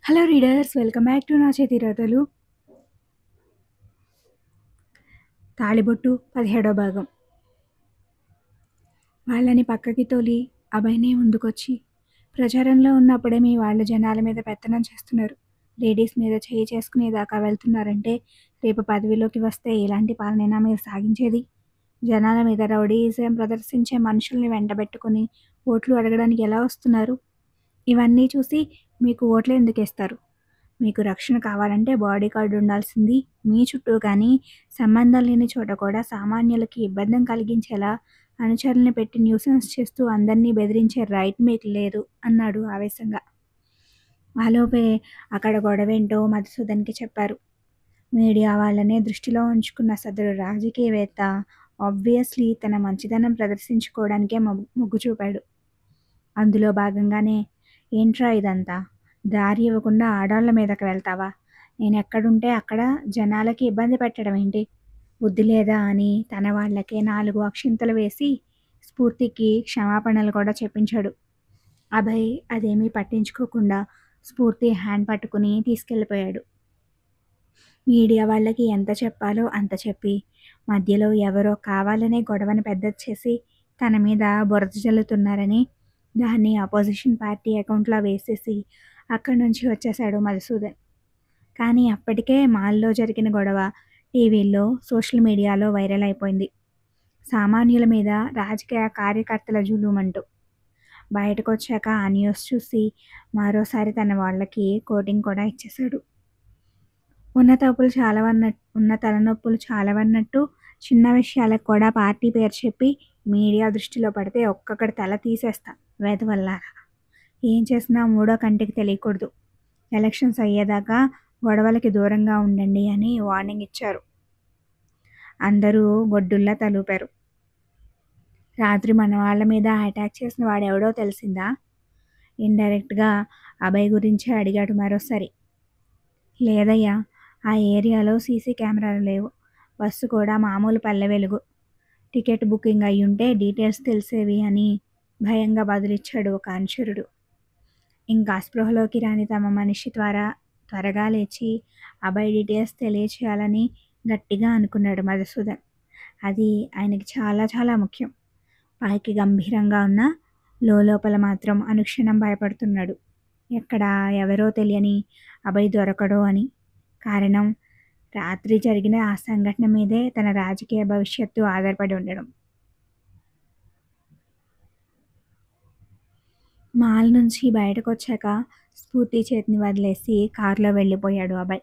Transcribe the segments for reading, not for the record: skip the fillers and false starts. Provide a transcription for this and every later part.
Hello readers, welcome back to నా చేతి రాతలు. తాళిబొట్టు 17వ భాగం. వాళ్ళని పక్కకి తోలి అభయ్నే ముందుకొచ్చి, ప్రచారంలో ఉన్నప్పుడే మీ వాళ్ళు జనాల మీద పెత్తనం చేస్తున్నారు, లేడీస్ మీద చేయి చేసుకునేదాకా వెళ్తున్నారంటే రేపు పదవిలోకి వస్తే ఎలాంటి పాలనైనా మీరు సాగించేది? జనాల మీద రౌడీయిజం ప్రదర్శించే మనుషుల్ని వెంటబెట్టుకుని ఓట్లు అడగడానికి ఎలా వస్తున్నారు? ఇవన్నీ చూసి మీకు ఓట్లు ఎందుకు వేస్తారు? మీకు రక్షణ కావాలంటే బాడీ గార్డ్ ఉండాల్సింది మీ చుట్టూ, కానీ సంబంధం లేని చోట కూడా సామాన్యులకి ఇబ్బంది కలిగించేలా అనుచరుల్ని పెట్టి న్యూసెన్స్ చేస్తూ అందరినీ బెదిరించే రైట్ మీకు లేదు అన్నాడు ఆవేశంగా. ఆలోపే అక్కడ గొడవేంటో మధుసూదన్కి చెప్పారు. మీడియా వాళ్ళనే దృష్టిలో ఉంచుకున్న సదరు రాజకీయవేత్త ఆబ్వియస్లీ తన మంచితనం ప్రదర్శించుకోవడానికే మొగ్గు చూపాడు. అందులో భాగంగానే, ఏంట్రా ఇదంతా, దారి ఇవ్వకుండా ఆడాళ్ళ మీదకి వెళ్తావా? నేనెక్కడుంటే అక్కడ జనాలకి ఇబ్బంది పెట్టడం ఏంటి? బుద్ధి లేదా అని తన వాళ్ళకే 4 అక్షింతలు వేసి స్ఫూర్తికి క్షమాపణలు కూడా చెప్పించాడు. అభయ్ అదేమీ పట్టించుకోకుండా స్ఫూర్తి హ్యాండ్ పట్టుకుని తీసుకెళ్ళిపోయాడు. మీడియా వాళ్ళకి ఎంత చెప్పాలో అంత చెప్పి, మధ్యలో ఎవరో కావాలనే గొడవని పెద్దది చేసి తన మీద బురద జల్లుతున్నారని దాన్ని అపోజిషన్ పార్టీ అకౌంట్లో వేసేసి అక్కడి నుంచి వచ్చేశాడు మధుసూదన్. కానీ అప్పటికే మాల్లో జరిగిన గొడవ టీవీల్లో, సోషల్ మీడియాలో వైరల్ అయిపోయింది. సామాన్యుల మీద రాజకీయ కార్యకర్తల జులుమంటూ. బయటకు వచ్చాక ఆ న్యూస్ చూసి మరోసారి తన వాళ్ళకి కోటింగ్ కూడా ఇచ్చేశాడు. ఉన్న తలనొప్పులు చాలవన్నట్టు చిన్న విషయాలకు కూడా పార్టీ పేరు చెప్పి మీడియా దృష్టిలో పడితే ఒక్కొక్కటి తల తీసేస్తా వెధవల్లారా. ఏం చేసినా మూడో కంటికి తెలియకూడదు. ఎలక్షన్స్ అయ్యేదాకా గొడవలకి దూరంగా ఉండండి అని వార్నింగ్ ఇచ్చారు. అందరూ గొడ్డుల్లా తలూపారు. రాత్రి మన వాళ్ళ మీద అటాక్ చేసిన వాడెవడో తెలిసిందా? ఇండైరెక్ట్గా అభయ్ గురించే అడిగాడు మరోసారి. లేదయ్యా, ఆ ఏరియాలో సీసీ కెమెరాలు లేవు. బస్సు కూడా మామూలు Palle Velugu. Ticket booking అయ్యుంటే details తెలిసేవి అని భయంగా బదులిచ్చాడు ఒక అనుచరుడు. ఇంకా స్పృహలోకి రాని తమ మనిషి త్వరగా లేచి అభయ్ డీటెయిల్స్ తెలియచేయాలని గట్టిగా అనుకున్నాడు మధుసూదన్. అది ఆయనకి చాలా చాలా ముఖ్యం. పైకి గంభీరంగా ఉన్న లోపల మాత్రం అనుక్షణం భయపడుతున్నాడు. ఎక్కడ ఎవరో తెలియని అభయ్ దొరకడో అని. కారణం, రాత్రి జరిగిన ఆ సంఘటన మీదే తన రాజకీయ భవిష్యత్తు ఆధారపడి ఉండడం. మాల్ నుంచి బయటకు వచ్చాక స్ఫూర్తి చేతిని వదిలేసి కారులో వెళ్ళిపోయాడు అభయ్.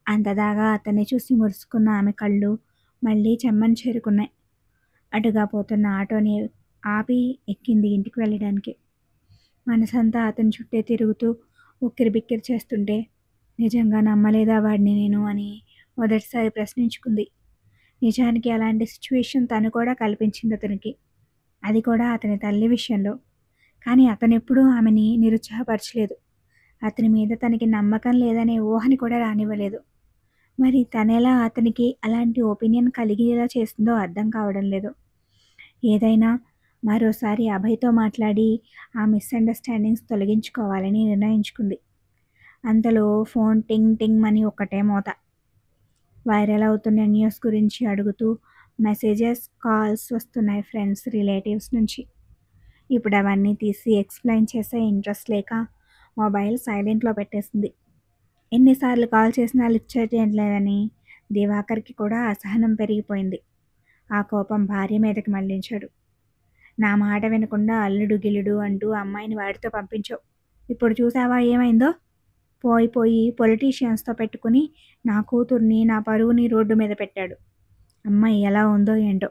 అంతదాగా అతన్ని చూసి మురుసుకున్న ఆమె కళ్ళు మళ్ళీ చెమ్మని చేరుకున్నాయి. అటుగా పోతున్న ఆటోని ఆపి ఎక్కింది ఇంటికి వెళ్ళడానికి. మనసంతా అతని చుట్టే తిరుగుతూ ఉక్కిరి బిక్కిరి చేస్తుంటే నిజంగా నమ్మలేదా వాడిని నేను అని మొదటిసారి ప్రశ్నించుకుంది. నిజానికి అలాంటి సిచ్యువేషన్ తను కూడా కల్పించింది అతనికి, అది కూడా అతని తల్లి విషయంలో. కానీ అతనెప్పుడూ ఆమెని నిరుత్సాహపరచలేదు. అతని మీద తనకి నమ్మకం లేదనే ఊహని కూడా రానివ్వలేదు. మరి తనెలా అతనికి అలాంటి ఒపీనియన్ కలిగేలా చేసిందో అర్థం కావడం లేదు. ఏదైనా మరోసారి అభయ్తో మాట్లాడి ఆ మిస్అండర్స్టాండింగ్స్ తొలగించుకోవాలని నిర్ణయించుకుంది. అంతలో ఫోన్ టింగ్ టింగ్ అని ఒకటే మోత. వైరల్ అవుతున్న న్యూస్ గురించి అడుగుతూ మెసేజెస్, కాల్స్ వస్తున్నాయి ఫ్రెండ్స్, రిలేటివ్స్ నుంచి. ఇప్పుడు అవన్నీ తీసి ఎక్స్ప్లెయిన్ చేసే ఇంట్రెస్ట్ లేక మొబైల్ సైలెంట్లో పెట్టేసింది. ఎన్నిసార్లు కాల్ చేసినా లిఫ్ట్ చేయట్లేదని దివాకర్కి కూడా అసహనం పెరిగిపోయింది. ఆ కోపం భార్య మీదకి మళ్లించాడు. నా మాట వినకుండా అల్లుడు గిల్లుడు అంటూ అమ్మాయిని వాడితో పంపించావు. ఇప్పుడు చూసావా ఏమైందో? పోయి పొలిటీషియన్స్తో పెట్టుకుని నా కూతుర్ని, నా పరువుని రోడ్డు మీద పెట్టాడు. అమ్మాయి ఎలా ఉందో ఏంటో,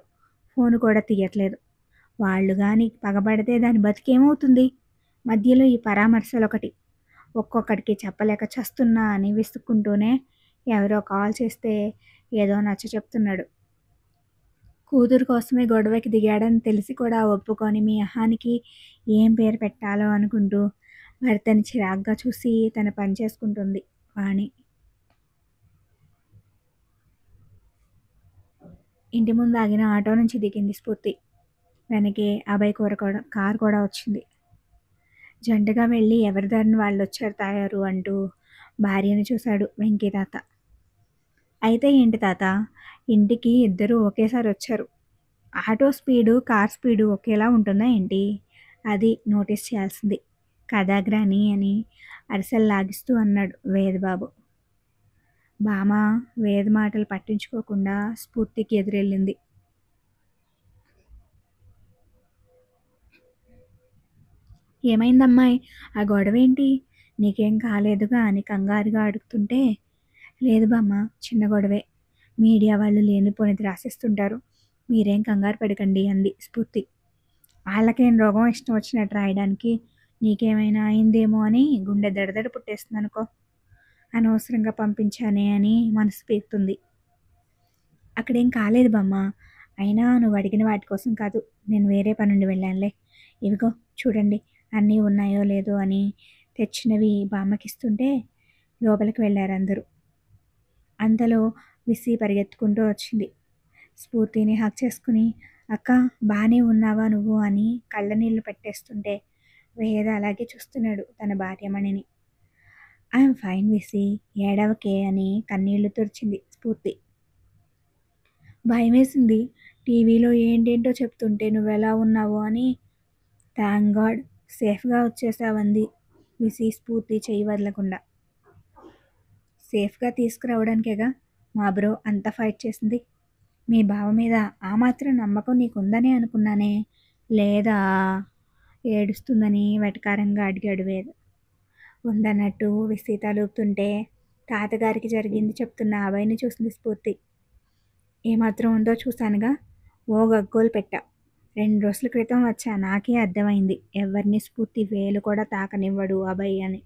ఫోన్ కూడా తీయట్లేదు. వాళ్ళు కానీ పగబడితే దాని బతికేమవుతుంది? మధ్యలో ఈ పరామర్శలొకటి. ఒక్కొక్కడికి చెప్పలేక చస్తున్నా అని విసుక్కుంటూనే ఎవరో కాల్ చేస్తే ఏదో నచ్చ చెప్తున్నాడు. కూతురు కోసమే గొడవకి దిగాడని తెలిసి కూడా ఒప్పుకొని మీ అహానికి ఏం పేరు పెట్టాలో అనుకుంటూ భర్తని చిరాగ్గా చూసి తన పని చేసుకుంటుంది వాణి. ఇంటి ముందు ఆగిన ఆటో నుంచి దిగింది స్ఫూర్తి. వెనకే అభయ్ కారు కూడా వచ్చింది. జంటగా వెళ్ళి ఎవరి దారిన వాళ్ళొచ్చారు తాయారు అంటూ భార్యని చూశాడు వెంకీ తాత. అయితే ఏంటి తాత, ఇంటికి ఇద్దరూ ఒకేసారి వచ్చారు. ఆటో స్పీడు, కార్ స్పీడు ఒకేలా ఉంటుందా ఏంటి? అది నోటీస్ చేయాల్సింది. కథాగ్రాని అని అరిసెలు లాగిస్తూ అన్నాడు వేదబాబు. భామ వేద మాటలు పట్టించుకోకుండా స్ఫూర్తికి ఎదురెళ్ళింది. ఏమైందమ్మాయి, ఆ గొడవేంటి? నీకేం కాలేదుగా అని కంగారుగా అడుగుతుంటే, లేదు బామ్మ, చిన్న గొడవే. మీడియా వాళ్ళు లేనిపోనిది రాసేస్తుంటారు. మీరేం కంగారు పడకండి అంది స్ఫూర్తి. వాళ్ళకేం రోగం ఇష్టం వచ్చినట్టు రాయడానికి? నీకేమైనా అయిందేమో అని గుండె దడదడ పుట్టేస్తుంది అనుకో. అనవసరంగా పంపించానే అని మనసు పీకుతుంది. అక్కడేం కాలేదు బామ్మ. అయినా నువ్వు అడిగిన వాటి కోసం కాదు, నేను వేరే పనుండి వెళ్ళానులే. ఇవిగో చూడండి, అన్నీ ఉన్నాయో లేదో అని తెచ్చినవి బామ్మకిస్తుంటే లోపలికి వెళ్ళారు అందరూ. అంతలో విసి పరిగెత్తుకుంటూ వచ్చింది. స్ఫూర్తిని హక్ చేసుకుని, అక్క బాగానే ఉన్నావా నువ్వు అని కళ్ళనీళ్ళు పెట్టేస్తుంటే వేద అలాగే చూస్తున్నాడు తన భార్యమణిని. ఐఎమ్ ఫైన్ విసి, ఏడవకే అని కన్నీళ్లు తుడిచింది స్ఫూర్తి. భయమేసింది, టీవీలో ఏంటేంటో చెప్తుంటే నువ్వెలా ఉన్నావు అని. థ్యాంక్ గాడ్ సేఫ్గా వచ్చేసావంది విసి స్ఫూర్తి చెయ్యి వదలకుండా. సేఫ్గా తీసుకురావడానికేగా మా బ్రో అంత ఫైట్ చేసింది. మీ బావ మీద ఆ మాత్రం నమ్మకం నీకుందనే అనుకున్నానే. లేదా ఏడుస్తుందని వెటకారంగా అడిగాడు వేద్. ఉందన్నట్టు విసి తలూపుతుంటే తాతగారికి జరిగింది చెప్తున్న అభయ్ని చూసింది స్ఫూర్తి. ఏమాత్రం ఉందో చూశానుగా, ఓ గగ్గోలు పెట్టా. 2 రోజుల క్రితం వచ్చా, నాకే అర్థమైంది ఎవరిని స్ఫూర్తి వేలు కూడా తాకనివ్వడు అభయ్ అని.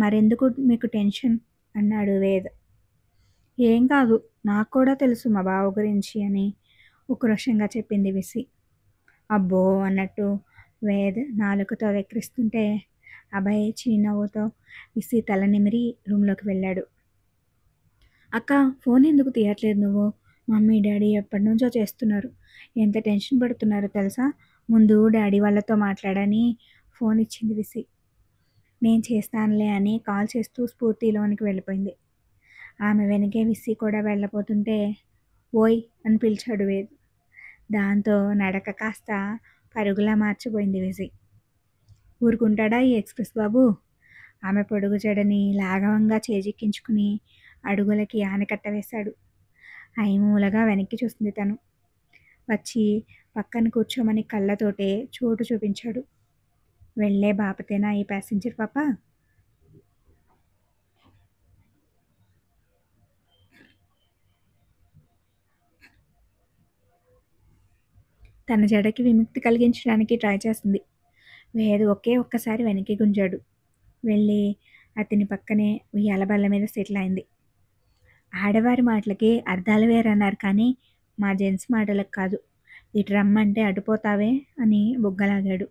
మరెందుకు మీకు టెన్షన్ అన్నాడు వేద్. ఏం కాదు, నాకు కూడా తెలుసు మా బావ గురించి అని ఉక్రోషంగా చెప్పింది విసి. అబ్బో అన్నట్టు వేద్ నాలుకతో వెక్కిరిస్తుంటే అభయ్ చిరునవ్వుతో విసి తల నిమిరి రూమ్లోకి వెళ్ళాడు. అక్క, ఫోన్ ఎందుకు తీయట్లేదు నువ్వు? మమ్మీ డాడీ ఎప్పటి నుంచో చేస్తున్నారు. ఎంత టెన్షన్ పడుతున్నారో తెలుసా? ముందు డాడీ వాళ్ళతో మాట్లాడని ఫోన్ ఇచ్చింది విసి. నేను చేస్తానులే అని కాల్ చేస్తూ స్ఫూర్తిలోనికి వెళ్ళిపోయింది. ఆమె వెనకే విసి కూడా వెళ్ళబోతుంటే ఓయ్ అని పిలిచాడు వేద్. దాంతో నడక కాస్త పరుగులా మార్చిపోయింది విసి. ఊరుకుంటాడా ఈ ఎక్స్ప్రెస్ బాబు? ఆమె పొడుగు జడని లాఘవంగా చేజిక్కించుకుని అడుగులకి ఆనకట్ట వేశాడు. ఐమూలగా వెనక్కి చూసింది తను. వచ్చి పక్కన కూర్చోమని కళ్ళతోటే చోటు చూపించాడు. వెళ్ళే బాపతేనా ఈ ప్యాసింజర్ పాప? తన జడకి విముక్తి కలిగించడానికి ట్రై చేసింది. వేదు ఒక్కసారి వెనక్కి గుంజాడు. వెళ్ళి అతని పక్కనే ఉయ్యాల బల్ల మీద సెటిల్ అయింది. ఆడవారి మాటలకి అర్థాలు వేరన్నారు కానీ మా జెంట్స్ మాటలకు కాదు. ఇటు రమ్మంటే అటుపోతావే అని బుగ్గలాగాడు.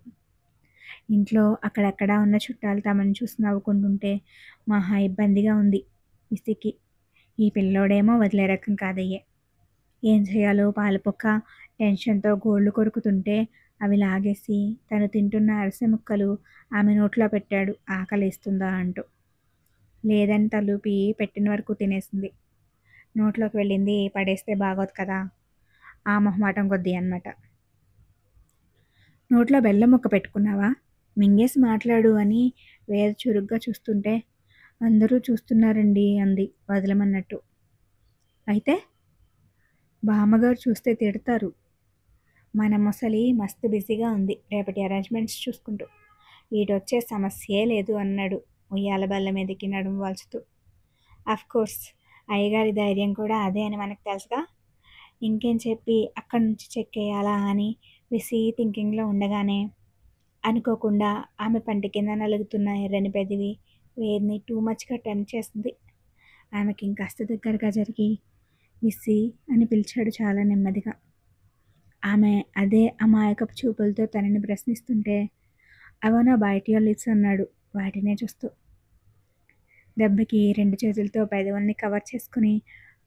ఇంట్లో అక్కడక్కడ ఉన్న చుట్టాలు తమను చూసి నవ్వుకుంటుంటే మహా ఇబ్బందిగా ఉంది విసికి. ఈ పిల్లోడేమో వదిలే రకం కాదయ్యే. ఏం చేయాలో పాలుపొక్క టెన్షన్తో గోళ్ళు కొరుకుతుంటే అవి లాగేసి తను తింటున్న అరిసె ముక్కలు ఆమె నోట్లో పెట్టాడు ఆకలిస్తుందా అంటూ. లేదని తలూపి పెట్టిన వరకు తినేసింది. నోట్లోకి వెళ్ళింది పడేస్తే బాగోదు కదా, ఆ మొహమాటం కొద్దీ అన్నమాట. నోట్లో బెల్లం ముక్క పెట్టుకున్నావా, మింగేసి మాట్లాడు అని వేద చురుగ్గా చూస్తుంటే అందరూ చూస్తున్నారండి అంది వదలమన్నట్టు. అయితే బామ్మగారు చూస్తే తిడతారు. మన ముసలి మస్తు బిజీగా ఉంది రేపటి అరేంజ్మెంట్స్ చూసుకుంటూ. వీటొచ్చే సమస్యే లేదు అన్నాడు ఉయ్యాల బల్ల మీదకి నడుము వాల్చుతూ. కోర్స్ అయ్యగారి ధైర్యం కూడా అదే అని మనకు తెలుసుగా. ఇంకేం చెప్పి అక్కడి నుంచి చెక్కేయాలా అని విసి థింకింగ్లో ఉండగానే అనుకోకుండా ఆమె పంటి కింద నలుగుతున్న ఎర్రని పెదివి వేడిని టూ మచ్గా టెంప్ట్ చేసింది. ఆమెకి ఇంకాస్త దగ్గరగా జరిగి విసి అని పిలిచాడు చాలా నెమ్మదిగా. ఆమె అదే అమాయకపు చూపులతో తనని ప్రశ్నిస్తుంటే అవనా బయట యువర్ లిప్స్ అన్నాడు వాటినే చూస్తూ. దెబ్బకి 2 చేతులతో పెదవుల్ని కవర్ చేసుకుని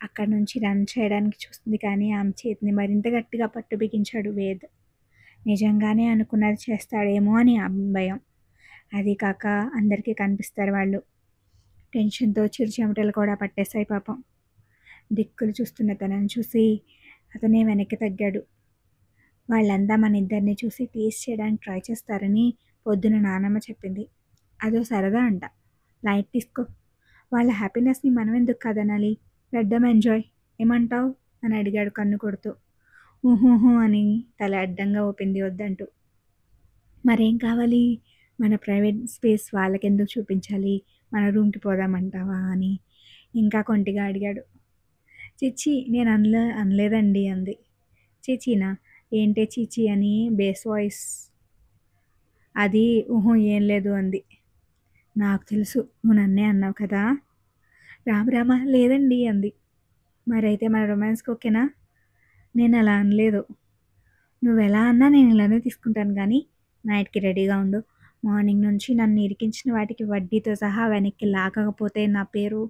అక్కడి నుంచి రన్ చేయడానికి చూస్తుంది కానీ ఆమె చేతిని మరింత గట్టిగా పట్టు బిగించాడు వేద్. నిజంగానే అనుకున్నది చేస్తాడేమో అని భయం. అది కాక అందరికీ కనిపిస్తారు వాళ్ళు. టెన్షన్‌తో చిరుచెమటలు కూడా పట్టేశాయి పాపం. దిక్కులు చూస్తున్న తనని చూసి అతనే వెనక్కి తగ్గాడు. వాళ్ళంతా మనిద్దరిని చూసి టీజ్ చేయడానికి ట్రై చేస్తారని పొద్దున నానమ్మ చెప్పింది. అదో సరదా అంట. లైట్ తీసుకో. వాళ్ళ హ్యాపీనెస్‌ని మనమెందుకు కాదనాలి? Let them enjoy. ఏమంటావ్? అని అడిగాడు కన్ను కొడుతూ. ఊహూహూ అని తల అడ్డంగా ఊపింది వద్దంటూ. మరేం కావాలి? మన ప్రైవేట్ స్పేస్ వాళ్ళకెందుకు చూపించాలి? మన రూమ్‌కి పోదామంటావా అని ఇంకా కొంటిగా అడిగాడు. చిచ్చి నేను అనలేదండి అంది. చీచీనా? ఏంటే చీచీ అని బేస్ వాయిస్. అది ఊహూ ఏం లేదు అంది. నాకు తెలుసు నువ్వు నన్నే అన్నావు కదా. రామ లేదండి అంది. మరైతే మన రొమాన్స్కి ఓకేనా? నేను అలా అనలేదు. నువ్వెలా అన్నా నేను ఇలానే తీసుకుంటాను కానీ నైట్కి రెడీగా ఉండు. మార్నింగ్ నుంచి నన్ను ఇరికించిన వాటికి వడ్డీతో సహా వెనక్కి లాగకపోతే నా పేరు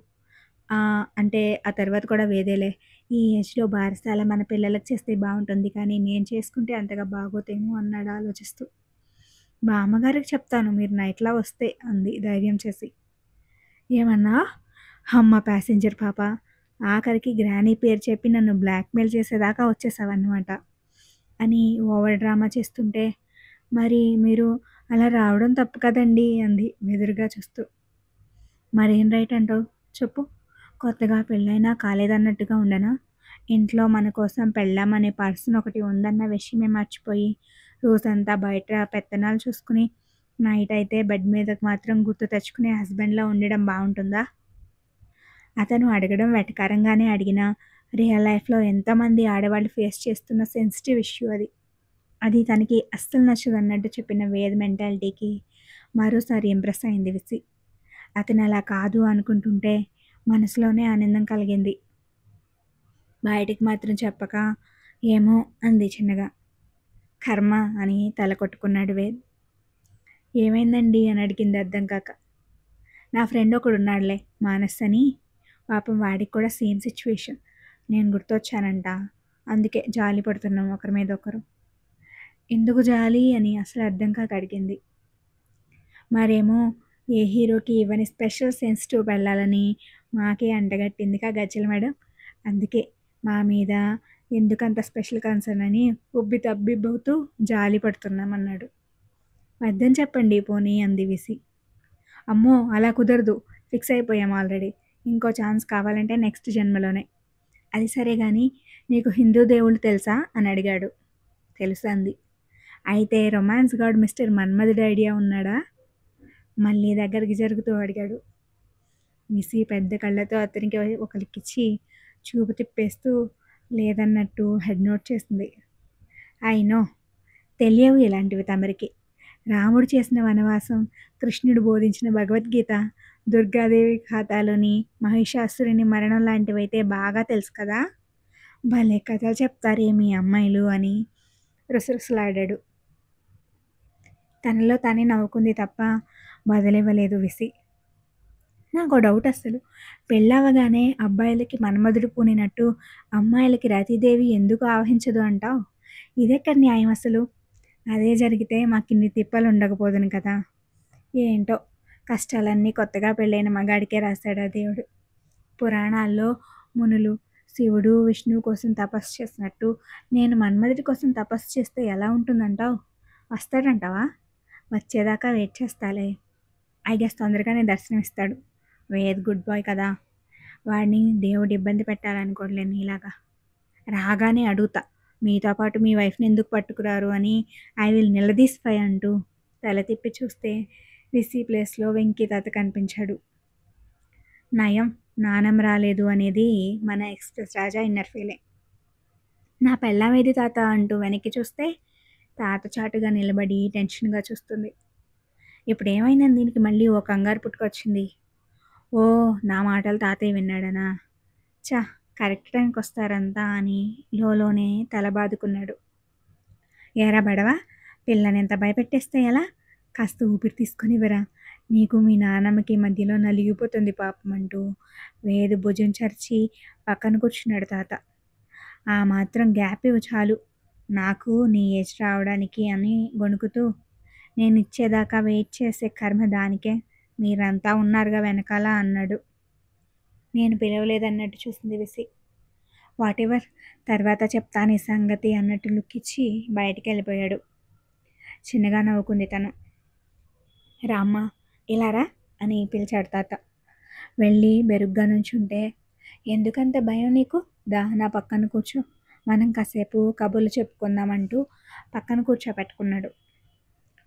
అంటే ఆ తర్వాత కూడా వేదేలే. ఈ ఏజ్‌లో బారసాల మన పిల్లలకి చేస్తే బావుంటుంది కానీ నేను చేసుకుంటే అంతగా బాగోదేమో అన్నాడు ఆలోచిస్తూ. బామ్మగారికి చెప్తాను మీరు నైట్‌లా వస్తే అంది ధైర్యం చేసి. ఏమన్నా? హమ్మ ప్యాసింజర్ పాప. ఆఖరికి గ్రానీ పేరు చెప్పి నన్ను బ్లాక్‌మెయిల్ చేసేదాకా వచ్చేసావన్నమాట అని ఓవర్ డ్రామా చేస్తుంటే, మరి మీరు అలా రావడం తప్పు కదండీ అంది బెదురుగా చూస్తూ. మరేం రైట్ అంటావు చెప్పు. కొత్తగా పెళ్ళైనా కాలేదన్నట్టుగా ఉండనా? ఇంట్లో మన కోసం పెళ్ళాం అనే పర్సన్ ఒకటి ఉందన్న విషయమే మర్చిపోయి రోజంతా బయట పెత్తనాలు చూసుకుని నైట్ అయితే బెడ్ మీదకి మాత్రం గుర్తు తెచ్చుకునే హస్బెండ్‌లా ఉండడం బావుంటుందా? అతను అడగడం వెటకారంగానే అడిగినా రియల్ లైఫ్‌లో ఎంతోమంది ఆడవాళ్ళు ఫేస్ చేస్తున్న సెన్సిటివ్ ఇష్యూ అది. అది తనకి అస్సలు నచ్చదన్నట్టు చెప్పిన వేద్ మెంటాలిటీకి మరోసారి ఇంప్రెస్ అయింది విసి. అతను అలా కాదు అనుకుంటుంటే మనసులోనే ఆనందం కలిగింది. బయటికి మాత్రం చెప్పక ఏమో అంది చిన్నగా. కర్మ అని తల కొట్టుకున్నాడు వేద్. ఏమైందండి అని అడిగింది అర్థం కాక. నా ఫ్రెండ్ ఒకడున్నాడులే మానస్ అని. పాపం వాడికి కూడా సేమ్ సిచ్యువేషన్. నేను గుర్తొచ్చానంట. అందుకే జాలి పడుతున్నాం ఒకరి మీద ఒకరు. ఎందుకు జాలి అని అసలు అర్థం కాక అడిగింది. మరేమో ఏ హీరోకి ఇవ్వని స్పెషల్ సెన్సిటివ్ పెళ్ళాలని మాకే అంటగట్టిందిగా గజ్జల మేడం. అందుకే మా మీద ఎందుకంత స్పెషల్ కన్సర్న్ అని ఉబ్బి తబ్బిబ్బవుతూ జాలి పడుతున్నామన్నాడు. వద్దని చెప్పండి పోనీ అంది విసి. అమ్మో అలా కుదరదు. ఫిక్స్ అయిపోయాం ఆల్రెడీ. ఇంకో ఛాన్స్ కావాలంటే నెక్స్ట్ జన్మలోనే. అది సరే గాని నీకు హిందూ దేవుళ్ళు తెలుసా అని అడిగాడు. తెలుసు అంది. అయితే రొమాన్స్ గాడ్ మిస్టర్ మన్మధుడి ఐడియా ఉన్నాడా? మళ్ళీ దగ్గరికి జరుగుతూ అడిగాడు. విసి పెద్ద కళ్ళతో అతనికి ఒక లిక్కిచ్చి చూపు తిప్పేస్తూ లేదన్నట్టు హెడ్ నోట్ చేసింది. నో తెలియవు ఇలాంటివి తమరికి. రాముడు చేసిన వనవాసం, కృష్ణుడు బోధించిన భగవద్గీత, దుర్గాదేవి ఖాతాలోని మహిషాసురుని మరణం లాంటివైతే బాగా తెలుసు కదా. భలే కథలు చెప్తారే మీ అమ్మాయిలు అని రుసరుసలాడాడు. తనలో తానే నవ్వుకుంది తప్ప బదులివ్వలేదు విసి. నాకు డౌట్ అసలు పెళ్ళవగానే అబ్బాయిలకి మన్మధుడు పూనినట్టు అమ్మాయిలకి రతీదేవి ఎందుకు ఆవహించదు అంటావు? ఇదెక్కడ న్యాయం అసలు? అదే జరిగితే మాకిన్ని తిప్పలు ఉండకపోదును కదా. ఏంటో కష్టాలన్నీ కొత్తగా పెళ్ళైన మగాడికే రాశాడు ఆ దేవుడు. పురాణాల్లో మునులు శివుడు విష్ణువు కోసం తపస్సు చేసినట్టు నేను మన్మధుడి కోసం తపస్సు చేస్తే ఎలా ఉంటుందంటావు? వస్తాడంటావా? వచ్చేదాకా వెయిట్ చేస్తాలే. ఐ గెస్ తొందరగానే దర్శనమిస్తాడు. వేద్ గుడ్ బాయ్ కదా. వాడిని దేవుడు ఇబ్బంది పెట్టాలనుకోవట్లేదు నీలాగా. రాగానే అడుగుతా మీతో పాటు మీ వైఫ్ని ఎందుకు పట్టుకురారు అని ఐ విల్ నిలదీస్పై అంటూ తల తిప్పి చూస్తే విసి ప్లేస్లో వెంకీ తాత కనిపించాడు. నయం నానం రాలేదు అనేది మన ఎక్స్ప్రెస్ రాజా ఇన్నర్ ఫీలే. నా పెళ్ళామేది తాత అంటూ వెనక్కి చూస్తే తాత చాటుగా నిలబడి టెన్షన్గా చూస్తుంది. ఇప్పుడు ఏమైందని దీనికి మళ్ళీ ఓ కంగారు పుట్టుకొచ్చింది. ఓ నా మాటలు తాతయ్య విన్నాడనా. చా కరెక్ట్ టైంకి వస్తారంతా అని లోలోనే తల బాదుకున్నాడు. ఏరా బడవా పిల్లని ఎంత భయపెట్టేస్తే ఎలా? కాస్త ఊపిరి తీసుకునివరా. నీకు మీ నాన్నమ్మకి మధ్యలో నలిగిపోతుంది పాపం అంటూ వేదు భుజం చరిచి పక్కన కూర్చున్నాడు తాత. ఆ మాత్రం గ్యాప్ ఇవ్వు చాలు నాకు నీ ఏజ్ రావడానికి అని గొణుకుతూ. నేనిచ్చేదాకా వెయిట్ చేసే కర్మ దానికే. మీరంతా ఉన్నారుగా వెనకాల అన్నాడు. నేను పిలవలేదన్నట్టు చూసింది విసి. వాటెవర్, తర్వాత చెప్తా నీ సంగతి అన్నట్టు లుక్కిచ్చి బయటికెళ్ళిపోయాడు. చిన్నగా నవ్వుకుంది తను. రామ్మా, ఇలా రా అని పిలిచాడు తాత. వెళ్ళి బెరుగ్గా నుంచుంటే, ఎందుకంత భయం నీకు? దా నా పక్కన కూర్చో, మనం కాసేపు కబుర్లు చెప్పుకుందామంటూ పక్కన కూర్చోపెట్టుకున్నాడు.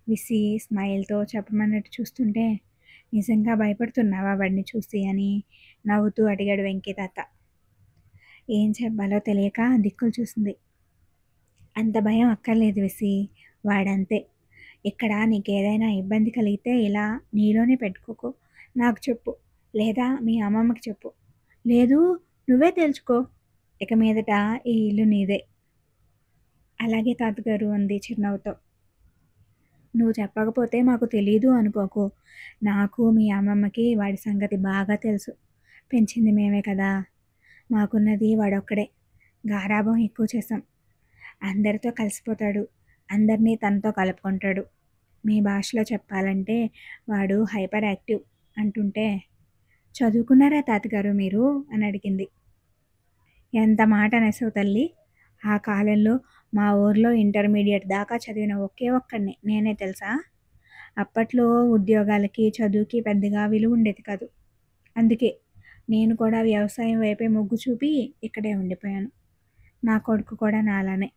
విసి స్మైల్తో చెప్పమన్నట్టు చూస్తుంటే, నిజంగా భయపడుతున్నావా వాడిని చూసి అని నవ్వుతూ అడిగాడు వెంకీ తాత. ఏం చెప్పాలో తెలియక దిక్కులు చూసింది. అంత భయం అక్కర్లేదు విసి, వాడంతే. ఇక్కడ నీకేదైనా ఇబ్బంది కలిగితే ఇలా నీలోనే పెట్టుకోకు, నాకు చెప్పు, లేదా మీ అమ్మమ్మకి చెప్పు, లేదు నువ్వే తెలుసుకో. ఇక మీదట ఈ ఇల్లు నీదే. అలాగే తాతగారు అంది చిరునవ్వుతో. నువ్వు చెప్పకపోతే మాకు తెలీదు అనుకోకు. నాకు మీ అమ్మమ్మకి వాడి సంగతి బాగా తెలుసు. పెంచింది మేమే కదా. మాకున్నది వాడొక్కడే. గారాబం ఎక్కువ చేసాం. అందరితో కలిసిపోతాడు, అందరినీ తనతో కలుపుకుంటాడు. మీ భాషలో చెప్పాలంటే వాడు హైపర్ యాక్టివ్ అంటుంటే, చదువుకున్నారా తాతగారు మీరు అని అడిగింది. ఎంత మాట అనేసావు తల్లి. ఆ కాలంలో మా ఊర్లో ఇంటర్మీడియట్ దాకా చదివిన ఒకే ఒక్కడిని నేనే తెలుసా. అప్పట్లో ఉద్యోగాలకి చదువుకి పెద్దగా విలువ ఉండేది కాదు. అందుకే నేను కూడా వ్యవసాయం వైపే మొగ్గు చూపి ఇక్కడే ఉండిపోయాను. నా కొడుకు కూడా నాలానే.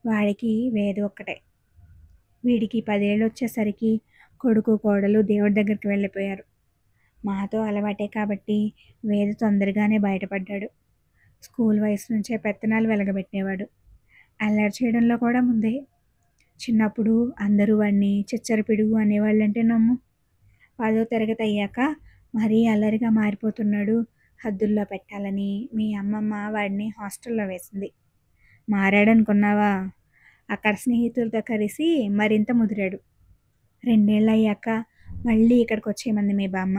వాడికి వేది ఒక్కటే. వీడికి 10 ఏళ్ళు వచ్చేసరికి కొడుకు కోడలు దేవుడి దగ్గరికి వెళ్ళిపోయారు. మాతో అలవాటే కాబట్టి వేద తొందరగానే బయటపడ్డాడు. స్కూల్ వయసు నుంచే పెత్తనాలు వెలగబెట్టేవాడు. అల్లరి చేయడంలో కూడా ముందే. చిన్నప్పుడు అందరూ వాడిని చిచ్చర పిడుగు అనేవాళ్ళంటే నమ్ము. 10వ తరగతి అయ్యాక మరీ అల్లరిగా మారిపోతున్నాడు, హద్దుల్లో పెట్టాలని మీ అమ్మమ్మ వాడిని హాస్టల్లో వేసింది. మారాడనుకున్నావా? అక్కడ స్నేహితులతో కలిసి మరింత ముదిరాడు. 2 ఏళ్ళు అయ్యాక మళ్ళీ ఇక్కడికి వచ్చేయమంది మీ బామ్మ.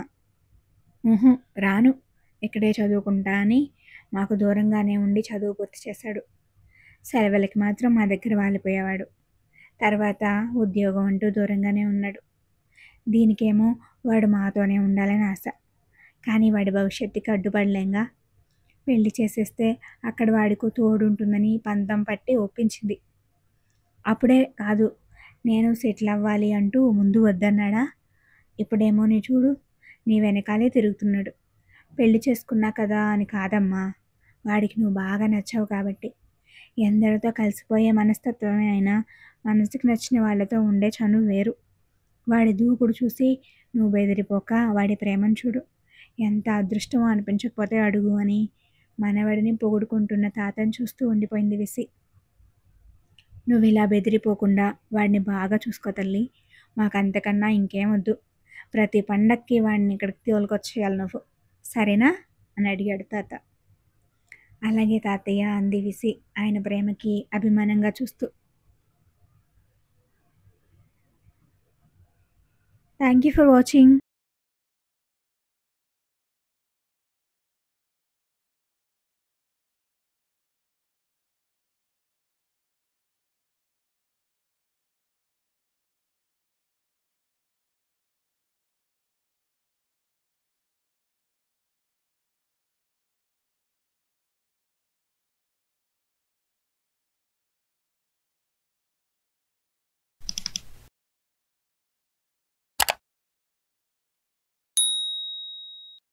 రాను, ఇక్కడే చదువుకుంటా అని మాకు దూరంగానే ఉండి చదువు పూర్తి చేశాడు. సెలవులకి మాత్రం మా దగ్గర వాలిపోయేవాడు. తర్వాత ఉద్యోగం అంటూ దూరంగానే ఉన్నాడు. దీనికేమో వాడు మాతోనే ఉండాలని ఆశ. కానీ వాడి భవిష్యత్తుకి అడ్డుపడలేంగా. పెళ్లి చేసేస్తే అక్కడ వాడికి తోడుంటుందని పంతం పట్టి ఒప్పించింది. అప్పుడే కాదు, నేను సెటిల్ అవ్వాలి అంటూ ముందు వద్దన్నాడా. ఇప్పుడేమో నీ చూడు, నీ వెనకాలే తిరుగుతున్నాడు. పెళ్లి చేసుకున్నా కదా అని కాదమ్మా, వాడికి నువ్వు బాగా నచ్చావు కాబట్టి. ఎందరితో కలిసిపోయే మనస్తత్వమే అయినా మనసుకు నచ్చిన వాళ్ళతో ఉండే చనువు వేరు. వాడి దూకుడు చూసి నువ్వు బెదిరిపోక వాడి ప్రేమను చూడు. ఎంత అదృష్టమో అనిపించకపోతే అడుగు అని మనవడిని పొగుడుకుంటున్న తాతను చూస్తూ ఉండిపోయింది విసి. నువ్వు ఇలా బెదిరిపోకుండా వాడిని బాగా చూసుకో తల్లి. మాకంతకన్నా ఇంకేం వద్దు. ప్రతి పండక్కి వాడిని ఇక్కడికి తోలుకొచ్చేయాలి నువ్వు, సరేనా అని అడిగాడు తాత. అలాగే తాతయ్య అంది విసి ఆయన ప్రేమకి అభిమానంగా చూస్తూ. Thank you for watching.